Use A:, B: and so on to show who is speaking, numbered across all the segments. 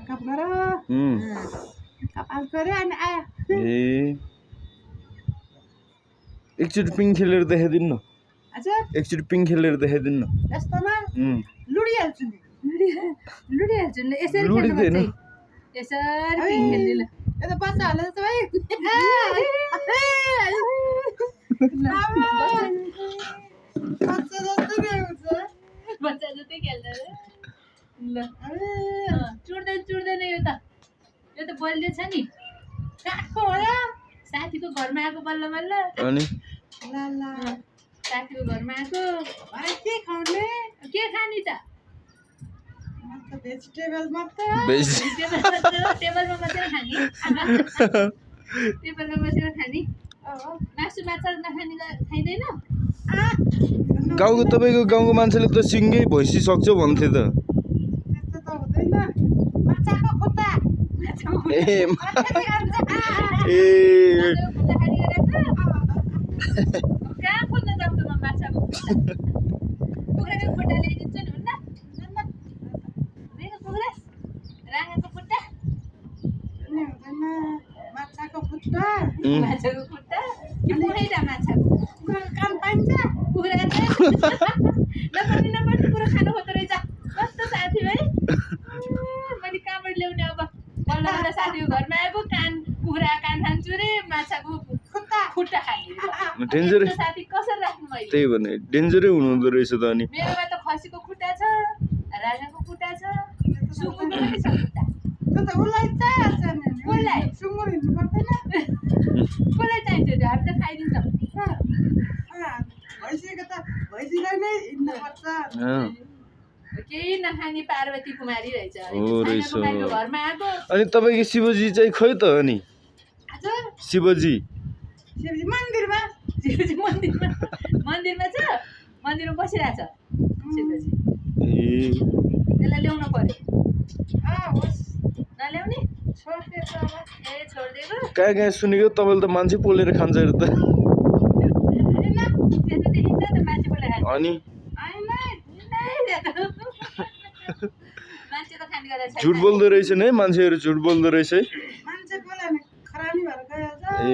A: Cup गरो कपाल गरे अनि आयो
B: ए एकचोटि पिङ खेलेर देखाइदिनु न
A: हजुर
B: एकचोटि पिङ खेलेर देखाइदिनु न
A: यस्तोमा लुडिहाल्छु नि
C: लुडिहाल्छु नि यसरी
B: लुडी
C: खेल्नु
B: दिएन
C: यसरी पिङ खेल्नु ल
A: यो त बच्चाहरूले जस्तो भाइ बच्चा जस्तो नै हुन्छ
C: बच्चा जस्तै खेल्छ रे ल चुड्दैन यो त बलियो छ नि
A: काठको हो र
C: साथीको घरमा आएको बल्ल बल्ल
B: अनि
A: ल ल
C: साथीको घरमा आएको
A: अरे के खाउने
C: के खाने त
A: मतलब भेजिटेबल मात्र
C: टेबलमा बसेर खाने टेबलमा बसेर खाने मासु माछा नखाने खाइँदैन
B: गाउँको तपाईँको गाउँको मान्छेले त सिङ्गै भइसक्छ भन्थे त
A: त्यस्तो त हुँदैन माछाको खुट्टा
B: ए ए
C: कहाँ खोज्न जाउँ त म माछाको कुखुराको खुट्टा ल्याइदिन्छु नि हुन्न मेरो कुखुरा राखेको खुट्टा
A: हुँदैन माछाको खुट्टा
C: माछाको खुट्टा कि पुरै माछाको
A: कान पाइन्छ
C: कुखुरा चाहिँ नपर्ने कुरो खानु खोज्दो रहेछ कस्तो साथी भाइ मैले कहाँबाट ल्याउने अब बल्ल बल्ल साथीको घरमा आएको कुखुरा कान खान्छु रे माछाको खुट्टा खाने
B: डेन्जरै
C: साथी कसरी राख्नु मैले
B: त्यही भने डेन्जरै हुनुहुँदो रहेछ त अनि
C: मेरोमा त खसीको खुट्टा छ राजाको खुट्टा छ सुँगुरको पनि छ खुट्टा
A: त्यो त उसलाई चाहिहाल्छ नि
C: कसलाई
A: सुँगुर हिँड्नु पर्दैन
C: कसलाई चाहिन्छ त्यो हामी त खाइदिन्छौँ
A: भइसक्यो त भइसक्यो नै हिँड्नुपर्छ
C: केही नखाने पार्वती कुमारी रहेछ
B: हो रहेछ।
C: कुमारीको घरमा आएको
B: अनि तपाईँको शिवजी चाहिँ खै त अनि
A: हजुर
B: शिवजी
A: शिवजी मन्दिरमा
C: शिवजी मन्दिरमा छ मन्दिरमा बसिरहेछ शिवजी
B: ए
C: त्यसलाई ल्याउनु पर्यो
A: होस्
C: नल्याउने
A: छोडिदिएछ अब
C: ए छोडिदिएको
B: कहाँ सुनेको तपाईँले त मान्छे पोलेर खान्छ अरे त
C: त्यस्तो देखिन्छ त मान्छे बोलेर खान्छ
B: अनि
C: मान्छे त खाने गरेर छैन
B: झुट बोल्दो रहेछ नि है मान्छेहरू झुट बोल्दो रहेछ है
A: मान्छे बोल्यो भने खरानी भएर गइहाल्छ
B: ए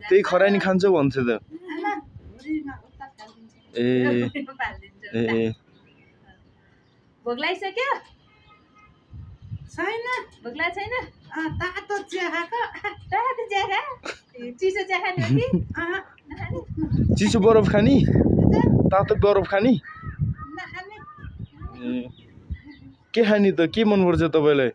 B: त्यही खरानी खान्छ भन्थे त
A: होइन भुँडीमा उता फालिदिन्छ
B: ए
C: पालिदिन्छ
B: ए
C: भोक लागिसक्यो
A: छैन
C: भोक लाग्छ छैन
A: तातो चिया खाएको
C: तातो चिया खा चिसो चिया खाने हो कि नखाने
B: चिसो बरफ खानी तातो बरफ खानी
A: नखाने
B: ए के खानी त के मनपर्छ तपाईँलाई